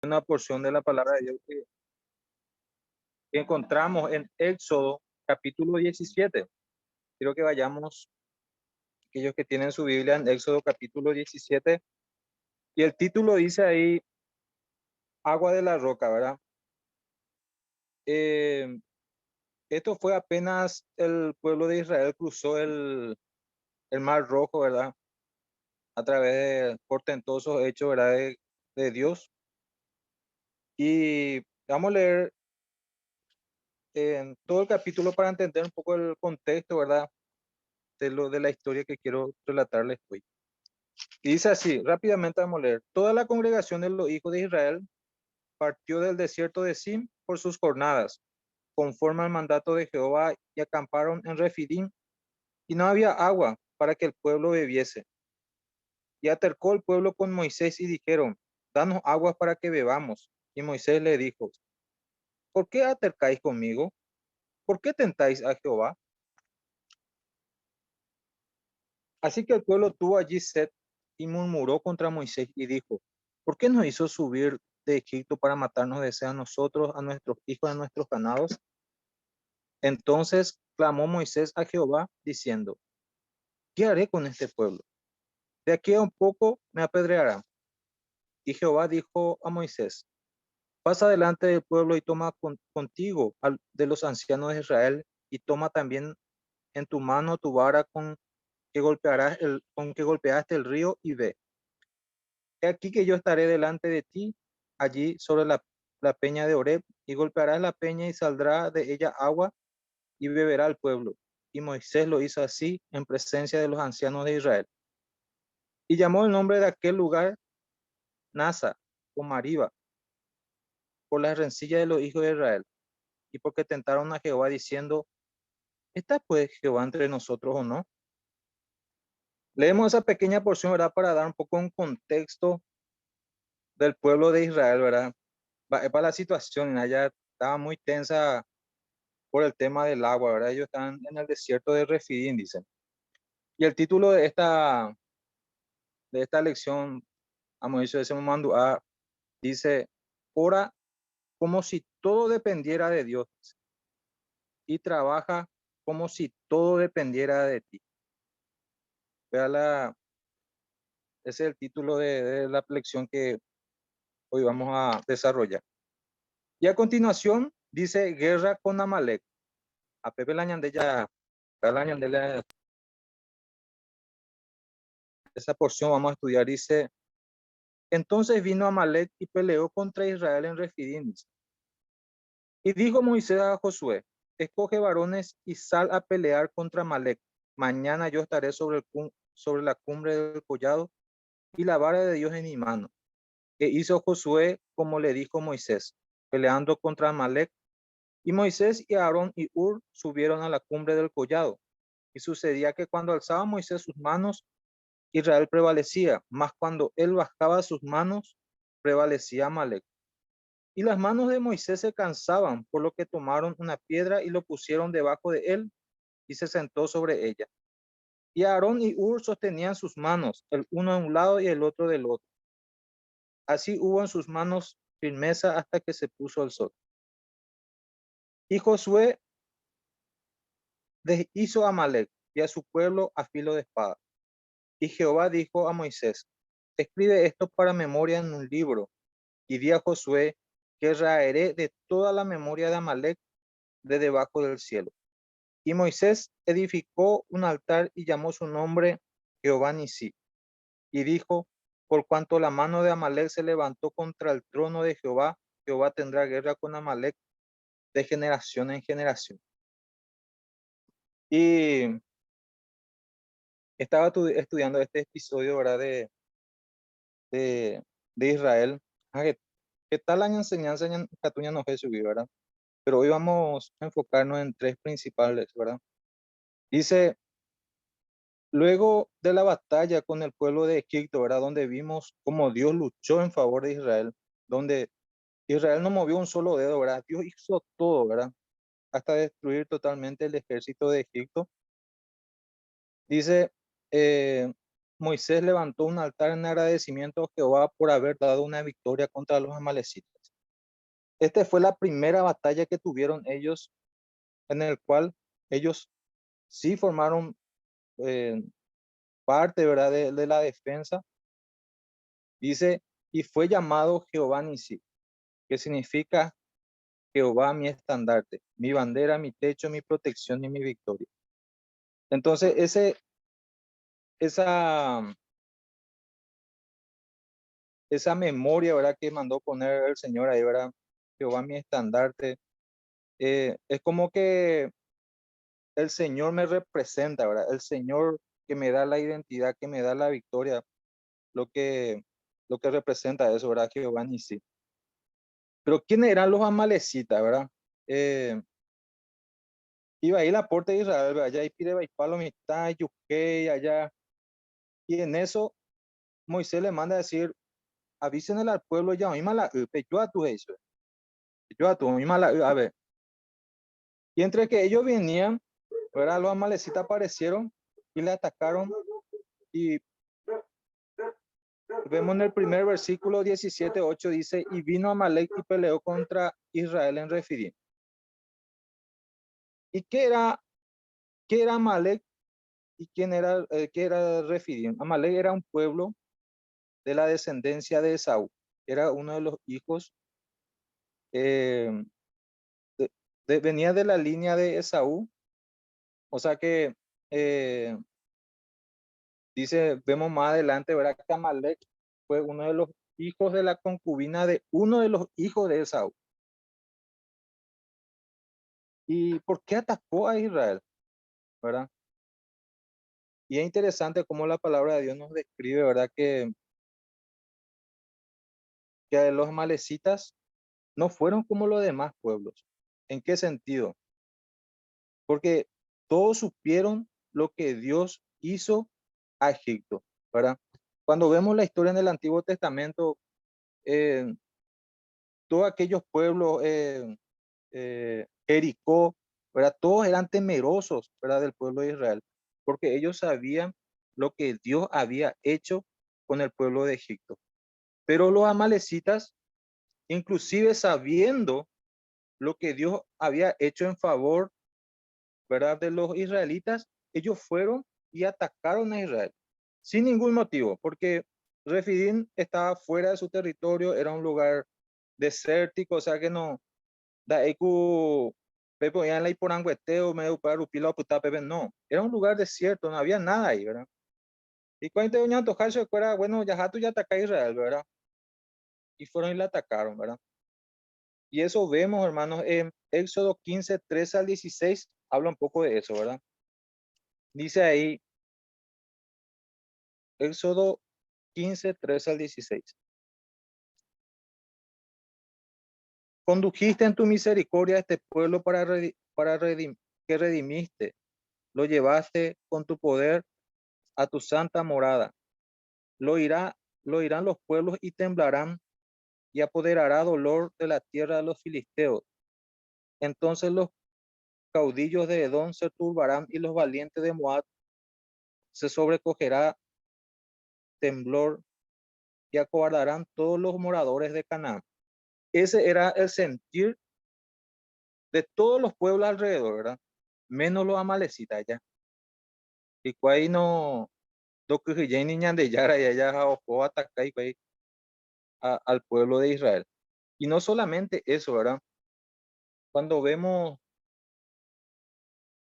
Una porción de la palabra de Dios que encontramos en Éxodo capítulo 17. Quiero que vayamos, aquellos que tienen su Biblia, en Éxodo capítulo 17. Y el título dice ahí, agua de la roca, ¿verdad? Eh, Esto fue apenas el pueblo de Israel cruzó el Mar Rojo, ¿verdad? A través de portentosos hechos, ¿verdad? De Dios. Y vamos a leer en todo el capítulo para entender un poco el contexto, ¿verdad? De la historia que quiero relatarles hoy. Y dice así, rápidamente vamos a leer. Toda la congregación de los hijos de Israel partió del desierto de Sim por sus jornadas, conforme al mandato de Jehová, y acamparon en Refidim, y no había agua para que el pueblo bebiese. Y acercó el pueblo con Moisés y dijeron, danos agua para que bebamos. Y Moisés le dijo, ¿por qué acercáis conmigo? ¿Por qué tentáis a Jehová? Así que el pueblo tuvo allí sed y murmuró contra Moisés y dijo, ¿por qué nos hizo subir de Egipto para matarnos de sed a nosotros, a nuestros hijos, a nuestros ganados? Entonces clamó Moisés a Jehová diciendo, ¿qué haré con este pueblo? De aquí a un poco me apedrearán. Y Jehová dijo a Moisés, pasa delante del pueblo y toma contigo de los ancianos de Israel, y toma también en tu mano tu vara con que golpeaste el río, y ve. He aquí que yo estaré delante de ti, allí sobre la peña de Oreb, y golpearás la peña y saldrá de ella agua, y beberá el pueblo. Y Moisés lo hizo así en presencia de los ancianos de Israel. Y llamó el nombre de aquel lugar Nasa o Mariba, por la rencilla de los hijos de Israel, y porque tentaron a Jehová diciendo, ¿está pues Jehová entre nosotros o no? Leemos esa pequeña porción, ¿verdad? Para dar un poco un contexto del pueblo de Israel, ¿verdad? Para la situación, allá estaba muy tensa por el tema del agua, ¿verdad? Ellos están en el desierto de Refidim, dicen. Y el título de esta lección, vamos a decir, ese mando dice, ora como si todo dependiera de Dios y trabaja como si todo dependiera de ti. Ese es el título de la lección que hoy vamos a desarrollar. Y a continuación dice, guerra con Amalek. A Pepe la ñandella, esa porción vamos a estudiar, dice, entonces vino Amalek y peleó contra Israel en Refidim. Y dijo Moisés a Josué, escoge varones y sal a pelear contra Amalek. Mañana yo estaré sobre la cumbre del collado y la vara de Dios en mi mano. E hizo Josué como le dijo Moisés, peleando contra Amalek. Y Moisés y Aarón y Hur subieron a la cumbre del collado. Y sucedía que cuando alzaba Moisés sus manos, Israel prevalecía, mas cuando él bajaba sus manos, prevalecía Amalek. Y las manos de Moisés se cansaban, por lo que tomaron una piedra y lo pusieron debajo de él, y se sentó sobre ella. Y Aarón y Hur sostenían sus manos, el uno de un lado y el otro del otro. Así hubo en sus manos firmeza hasta que se puso el sol. Y Josué deshizo a Amalek y a su pueblo a filo de espada. Y Jehová dijo a Moisés, escribe esto para memoria en un libro, y di a Josué que raeré de toda la memoria de Amalek de debajo del cielo. Y Moisés edificó un altar y llamó su nombre Jehová Nisí. Y dijo, por cuanto la mano de Amalek se levantó contra el trono de Jehová, Jehová tendrá guerra con Amalek de generación en generación. Y estaba estudiando este episodio, ¿verdad? De, de Israel. ¿Qué tal la enseñanza en Catuña no Jesús, ¿verdad? Pero hoy vamos a enfocarnos en tres principales, ¿verdad? Dice, luego de la batalla con el pueblo de Egipto, ¿verdad? Donde vimos cómo Dios luchó en favor de Israel, donde Israel no movió un solo dedo, ¿verdad? Dios hizo todo, ¿verdad? Hasta destruir totalmente el ejército de Egipto. Dice, Moisés levantó un altar en agradecimiento a Jehová por haber dado una victoria contra los amalecitas. Esta fue la primera batalla que tuvieron ellos, en el cual ellos sí formaron eh, parte, ¿verdad?, de la defensa. Dice, y fue llamado Jehová Nisi, que significa Jehová mi estandarte, mi bandera, mi techo, mi protección y mi victoria. Entonces, esa, esa memoria, ¿verdad?, que mandó poner el Señor ahí, ¿verdad? Jehová mi estandarte, es como que el Señor me representa, ¿verdad? El Señor que me da la identidad, que me da la victoria, lo que, lo que representa eso, ¿verdad? Jehová Nisi. Pero ¿quiénes eran los amalecitas, verdad? Eh, Iba ahí la puerta de Israel, ¿verdad? Allá y pide Baipalo, mitad, Yuquey, allá. Y en eso Moisés le manda a decir, avísenle al pueblo ya, misma la yo a tu eso, yo a tu misma la a ver. Y entre que ellos venían, ¿verdad? Los amalecitas aparecieron y le atacaron. Y vemos en el primer versículo 17:8 dice, y vino Amalek y peleó contra Israel en Refidim. ¿Y qué era Amalek y qué era Refidim? Amalek era un pueblo de la descendencia de Esaú. Era uno de los hijos, eh, de, venía de la línea de Esaú. O sea que eh, dice, vemos más adelante, ¿verdad? Que Amalek fue uno de los hijos de la concubina de uno de los hijos de Esaú. ¿Y por qué atacó a Israel? ¿Verdad? Y es interesante cómo la palabra de Dios nos describe, ¿verdad? Que los amalecitas no fueron como los demás pueblos. ¿En qué sentido? Porque todos supieron lo que Dios hizo a Egipto, ¿verdad? Cuando vemos la historia en el Antiguo Testamento, eh, todos aquellos pueblos, Jericó, ¿verdad? Todos eran temerosos, ¿verdad? Del pueblo de Israel, porque ellos sabían lo que Dios había hecho con el pueblo de Egipto. Pero los amalecitas, inclusive sabiendo lo que Dios había hecho en favor, ¿verdad?, de los israelitas, ellos fueron y atacaron a Israel sin ningún motivo, porque Refidim estaba fuera de su territorio, era un lugar desértico, o sea que no, da ecu, pepe ya la iporangueteo, medio para upila puta pepe, no, era un lugar desierto, no había nada ahí, ¿verdad? Y cuando doña antojar se acuerda, bueno, ya tú ya ataca a Israel, ¿verdad? Y fueron y la atacaron, ¿verdad? Y eso vemos, hermanos, en Éxodo 15, 13 al 16, habla un poco de eso, ¿verdad? Dice ahí, Éxodo 15, 13 al 16. Condujiste en tu misericordia a este pueblo que redimiste. Lo llevaste con tu poder a tu santa morada. Lo, irá, lo irán los pueblos y temblarán y apoderará dolor de la tierra de los filisteos. Entonces los caudillos de Edom se turbarán y los valientes de Moab se sobrecogerá temblor y acobardarán todos los moradores de Canaán. Ese era el sentir de todos los pueblos alrededor, ¿verdad? Menos los amalecitas ya. Y cuál no, lo que ya niñan de Yara y allá o atacar al pueblo de Israel. Y no solamente eso, ¿verdad? Cuando vemos,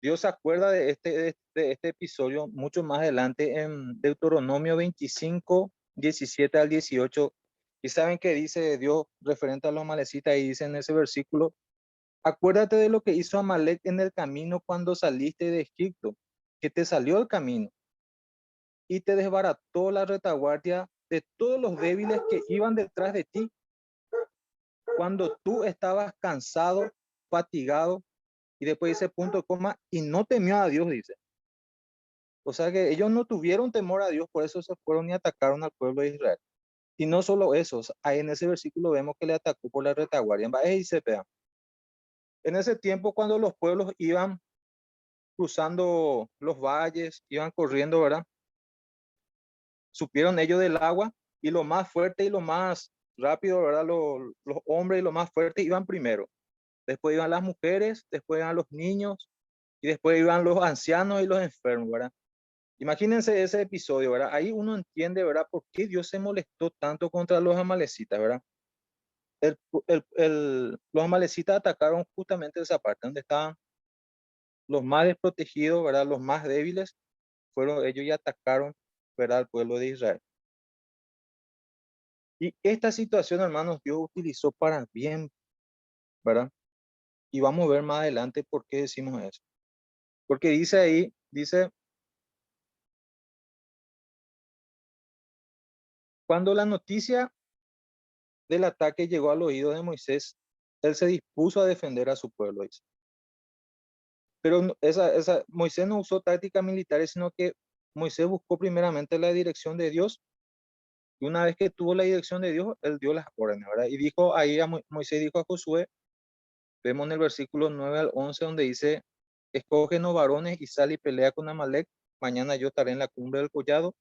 Dios se acuerda de este episodio mucho más adelante en Deuteronomio 25, 17 al 18. Y saben que dice Dios referente a los amalecitas y dice en ese versículo, acuérdate de lo que hizo Amalek en el camino cuando saliste de Egipto, que te salió el camino y te desbarató la retaguardia de todos los débiles que iban detrás de ti cuando tú estabas cansado, fatigado, y después dice punto, coma, y no temió a Dios, dice. O sea que ellos no tuvieron temor a Dios, por eso se fueron y atacaron al pueblo de Israel. Y no solo eso, ahí en ese versículo vemos que le atacó por la retaguardia. En ese tiempo, cuando los pueblos iban cruzando los valles, iban corriendo, ¿verdad? supieron ellos del agua y lo más fuerte y lo más rápido, ¿verdad? Los hombres y lo más fuerte iban primero. Después iban las mujeres, después iban los niños y después iban los ancianos y los enfermos, ¿verdad? Imagínense ese episodio, ¿verdad? Ahí uno entiende, ¿verdad? Por qué Dios se molestó tanto contra los amalecitas, ¿verdad? Los amalecitas atacaron justamente esa parte donde estaban los más desprotegidos, ¿verdad? Los más débiles fueron ellos y atacaron, ¿verdad? Al pueblo de Israel. Y esta situación, hermanos, Dios utilizó para bien, ¿verdad? Y vamos a ver más adelante por qué decimos eso. Porque dice ahí, dice, cuando la noticia del ataque llegó al oído de Moisés, él se dispuso a defender a su pueblo, dice. Pero Moisés no usó tácticas militares, sino que Moisés buscó primeramente la dirección de Dios. Y una vez que tuvo la dirección de Dios, él dio las órdenes, ¿verdad? Y dijo ahí, Moisés dijo a Josué, vemos en el versículo 9 al 11, donde dice, escógenos varones y sal y pelea con Amalek. Mañana yo estaré en la cumbre del collado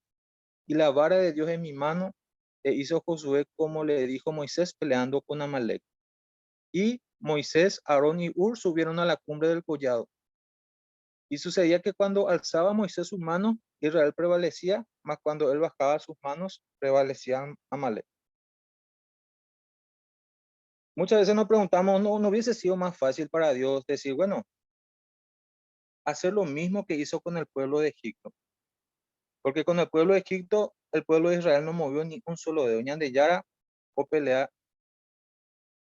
y la vara de Dios en mi mano. E hizo Josué como le dijo Moisés, peleando con Amalek. Y Moisés, Aarón y Hur subieron a la cumbre del collado. Y sucedía que cuando alzaba Moisés sus manos, Israel prevalecía, mas cuando él bajaba sus manos, prevalecía Amalek. Muchas veces nos preguntamos, ¿no hubiese sido más fácil para Dios decir, bueno, hacer lo mismo que hizo con el pueblo de Egipto? Porque con el pueblo de Egipto, el pueblo de Israel no movió ni un solo dedo, ni Yara o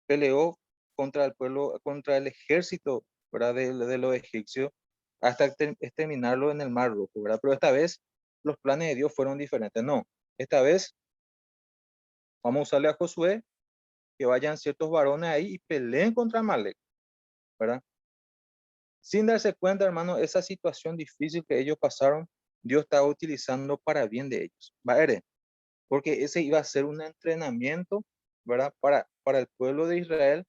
peleó contra el pueblo, contra el ejército, ¿verdad? De los egipcios, hasta exterminarlo en el Mar Rojo, ¿verdad? Pero esta vez los planes de Dios fueron diferentes. No, esta vez vamos a usarle a Josué, que vayan ciertos varones ahí y peleen contra Amalek, ¿verdad? Sin darse cuenta, hermano, esa situación difícil que ellos pasaron, Dios estaba utilizando para bien de ellos, ¿vale? Porque ese iba a ser un entrenamiento, ¿verdad? Para el pueblo de Israel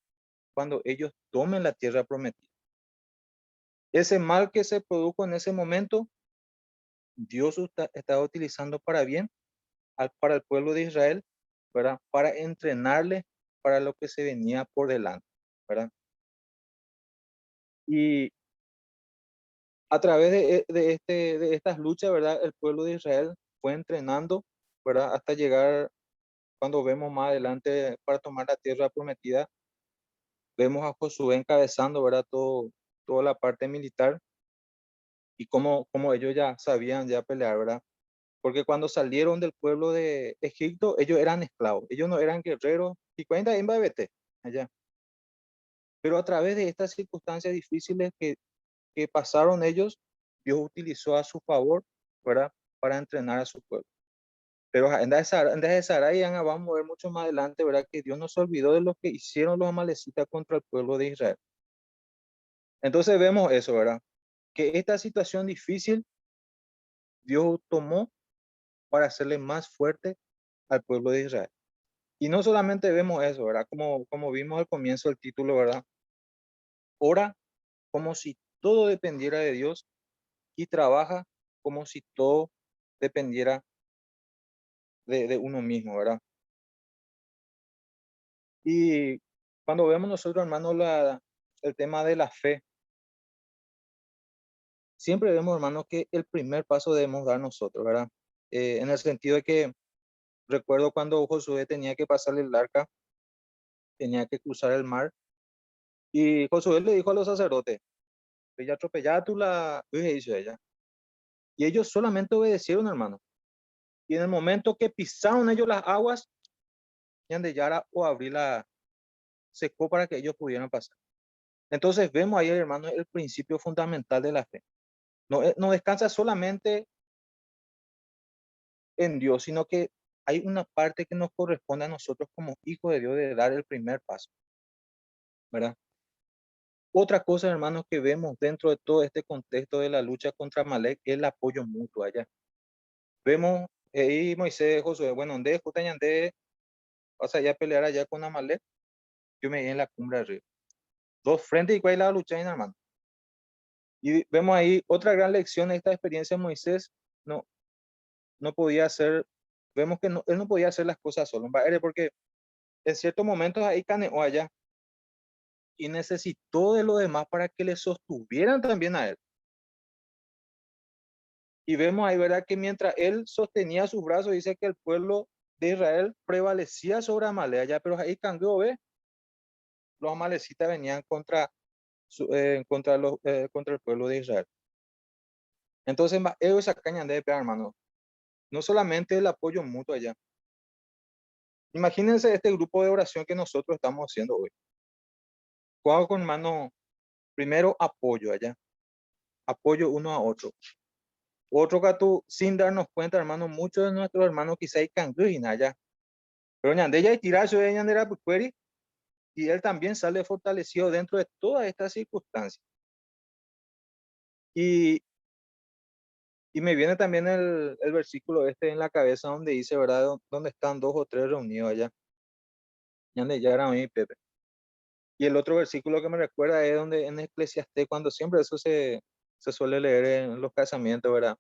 cuando ellos tomen la tierra prometida. Ese mal que se produjo en ese momento, Dios estaba utilizando para bien para el pueblo de Israel, ¿verdad? Para entrenarle para lo que se venía por delante, ¿verdad? Y a través de estas luchas, ¿verdad? El pueblo de Israel fue entrenando, ¿verdad? Hasta llegar, cuando vemos más adelante para tomar la tierra prometida, vemos a Josué encabezando, ¿verdad? Toda la parte militar y cómo ellos ya sabían ya pelear, ¿verdad? Porque cuando salieron del pueblo de Egipto, ellos eran esclavos, ellos no eran guerreros, y cuenta en Babete, allá. Pero a través de estas circunstancias difíciles que pasaron ellos, Dios utilizó a su favor, ¿verdad? Para entrenar a su pueblo. Pero en de Sarai vamos a ver mucho más adelante, ¿verdad? Que Dios no se olvidó de lo que hicieron los amalecitas contra el pueblo de Israel. Entonces vemos eso, ¿verdad? Que esta situación difícil Dios tomó para hacerle más fuerte al pueblo de Israel. Y no solamente vemos eso, ¿verdad? Como vimos al comienzo del título, ¿verdad? Ora como si todo dependiera de Dios y trabaja como si todo dependiera de uno mismo, ¿verdad? Y cuando vemos nosotros, hermanos, el tema de la fe, siempre vemos, hermanos, que el primer paso debemos dar nosotros, ¿verdad? En el sentido de que recuerdo cuando Josué tenía que pasarle el arca, tenía que cruzar el mar, y Josué le dijo a los sacerdotes, ella atropellada tú la, hizo ella. Y ellos solamente obedecieron, hermano. Y en el momento que pisaron ellos las aguas, Yara o Abrila secó para que ellos pudieran pasar. Entonces vemos ahí, hermano, el principio fundamental de la fe. No descansa solamente en Dios, sino que hay una parte que nos corresponde a nosotros como hijos de Dios de dar el primer paso, ¿verdad? Otra cosa, hermanos, que vemos dentro de todo este contexto de la lucha contra Malek es el apoyo mutuo allá. Vemos ahí Moisés, Josué, bueno, donde Jutañandé vas allá a pelear allá con Amalek, yo me di en la cumbre del río. Dos frentes y cuál es la lucha, hermano. Y vemos ahí otra gran lección de esta experiencia de Moisés, no podía ser vemos que él no podía hacer las cosas solo, porque en ciertos momentos ahí caneó allá y necesitó de los demás para que le sostuvieran también a él. Y vemos ahí, ¿verdad? Que mientras él sostenía sus brazos, dice que el pueblo de Israel prevalecía sobre Amalek allá, pero ahí cambió, ¿ve? Los amalecitas venían contra el pueblo de Israel. Entonces, ellos sacan de pegar, hermano. No solamente el apoyo mutuo allá. Imagínense este grupo de oración que nosotros estamos haciendo hoy. Cuando con hermano, primero apoyo allá. Apoyo uno a otro. Otro gato, sin darnos cuenta, hermano, muchos de nuestros hermanos quizá hay cangrejín allá. Pero ñande ya y tirarse de ñandera pueri, y él también sale fortalecido dentro de todas estas circunstancias. Y, y me viene también el versículo este en la cabeza donde dice, ¿verdad? Donde están dos o tres reunidos allá. Ñande ya era mi Pepe. Y el otro versículo que me recuerda es donde en Eclesiastés, cuando siempre eso se suele leer en los casamientos, ¿verdad?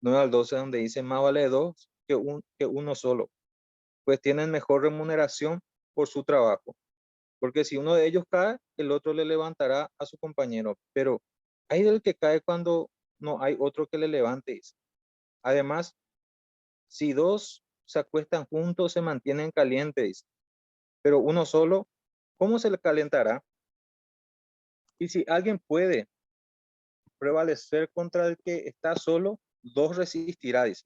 9 al 12, donde dice, más vale dos que uno solo, pues tienen mejor remuneración por su trabajo. Porque si uno de ellos cae, el otro le levantará a su compañero. Pero hay del que cae cuando no hay otro que le levante. Además, si dos se acuestan juntos, se mantienen calientes. Pero uno solo, ¿cómo se le calentará? Y si alguien puede prevalecer contra el que está solo, dos resistirá, dice.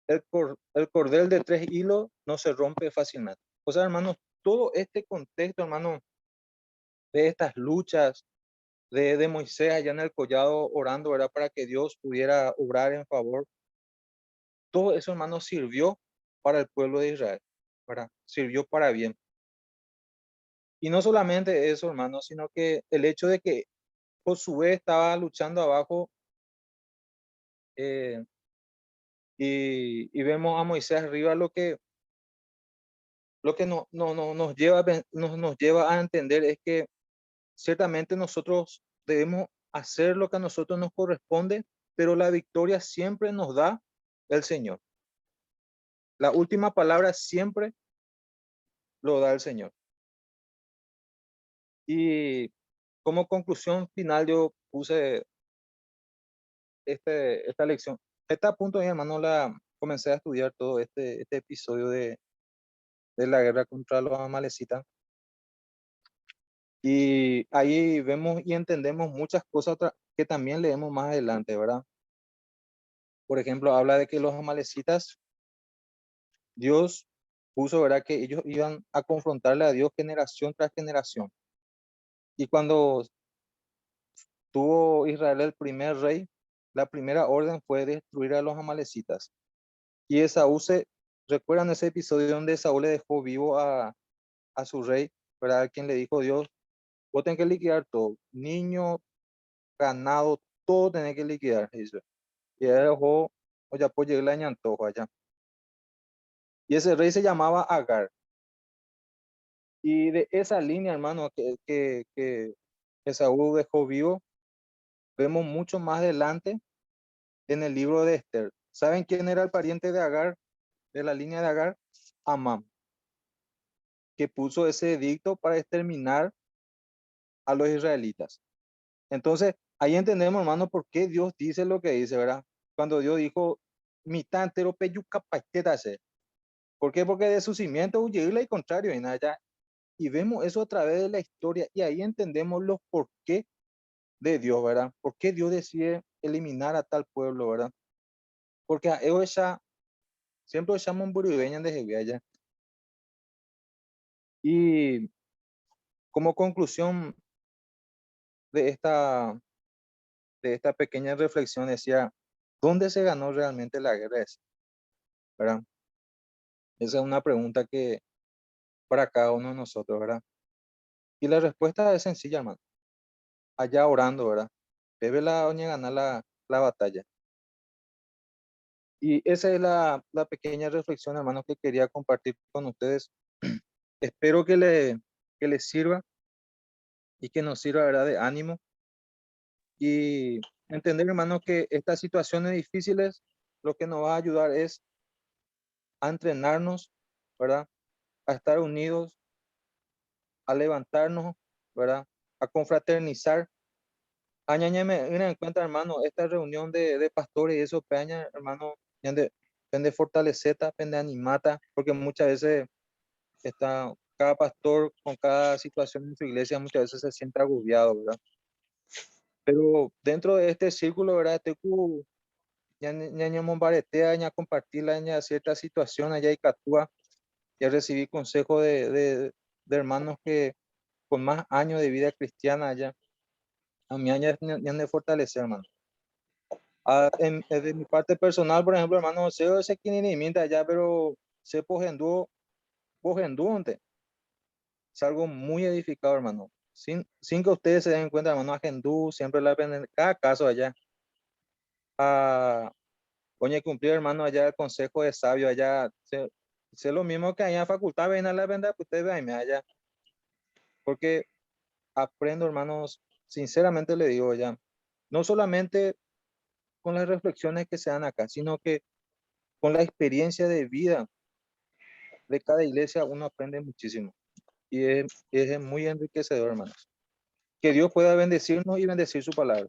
El cordel de 3 hilos no se rompe fácilmente. O sea, hermanos, todo este contexto, hermano, de estas luchas de Moisés allá en el collado orando, ¿verdad? Para que Dios pudiera obrar en favor. Todo eso, hermano, sirvió para el pueblo de Israel, ¿verdad? Sirvió para bien. Y no solamente eso, hermano, sino que el hecho de que Josué estaba luchando abajo eh, y vemos a Moisés arriba, lo que nos lleva a entender es que ciertamente nosotros debemos hacer lo que a nosotros nos corresponde, pero la victoria siempre nos da el Señor. La última palabra siempre lo da el Señor. Y como conclusión final yo puse esta lección. Esta punto, mi hermano, la comencé a estudiar todo este episodio de la guerra contra los amalecitas. Y ahí vemos y entendemos muchas cosas que también leemos más adelante, ¿verdad? Por ejemplo, habla de que los amalecitas, Dios puso, ¿verdad? Que ellos iban a confrontarle a Dios generación tras generación. Y cuando tuvo Israel el primer rey, la primera orden fue destruir a los amalecitas. Y ¿recuerdan ese episodio donde Saúl le dejó vivo a su rey, ¿verdad? A quien le dijo Dios, vos tenés que liquidar todo, niño, ganado, todo tenés que liquidar, dice. Y él dejó, oye, pues llegué la ñantojo allá. Y ese rey se llamaba Agar. Y de esa línea, hermano, que Saúl dejó vivo, vemos mucho más adelante en el libro de Esther. ¿Saben quién era el pariente de Agar, de la línea de Agar? Amán, que puso ese edicto para exterminar a los israelitas. Entonces, ahí entendemos, hermano, por qué Dios dice lo que dice, ¿verdad? Cuando Dios dijo, mitad entero peyuca paitete. ¿Por qué? Porque de su cimiento huye y contrario, y nada ya. Y vemos eso a través de la historia y ahí entendemos los por qué de Dios, ¿verdad? ¿Por qué Dios decide eliminar a tal pueblo, ¿verdad? Porque a ellos ya, siempre llaman buribeñas de Jeviaya. Y como conclusión de esta pequeña reflexión decía, ¿dónde se ganó realmente la guerra esa? ¿Verdad? Esa es una pregunta que para cada uno de nosotros, ¿verdad? Y la respuesta es sencilla, hermano. Allá orando, ¿verdad? Debe la doña ganar la batalla. Y esa es la pequeña reflexión, hermano, que quería compartir con ustedes. Espero que les sirva y que nos sirva, ¿verdad? De ánimo y entender, hermano, que estas situaciones difíciles lo que nos va a ayudar es a entrenarnos, ¿verdad? A estar unidos, a levantarnos, ¿verdad? A confraternizar. Añañame, mira en cuenta, hermano, esta reunión de pastores y eso, peña, hermano, pende fortaleceta, pende animata, porque muchas veces está, cada pastor con cada situación en su iglesia muchas veces se siente agobiado, ¿verdad? Pero dentro de este círculo, ¿verdad? Ya mombaretea, ya compartir ya cierta situación allá y catúa, ya recibí consejo de hermanos que con más años de vida cristiana allá, a mí ya de fortalecer, hermano. De mi parte personal, por ejemplo, hermano, sé que ni mienta allá, pero sé pogendú, es algo muy edificado, hermano. Sin que ustedes se den cuenta, hermano, agendú siempre la ven cada caso allá. Oye, cumplir, hermano, allá el consejo de sabio, allá, sé lo mismo que allá en facultad, ven a la venda, que ustedes ven allá. Porque aprendo, hermanos, sinceramente le digo ya, no solamente con las reflexiones que se dan acá, sino que con la experiencia de vida de cada iglesia uno aprende muchísimo. Y es muy enriquecedor, hermanos. Que Dios pueda bendecirnos y bendecir su palabra.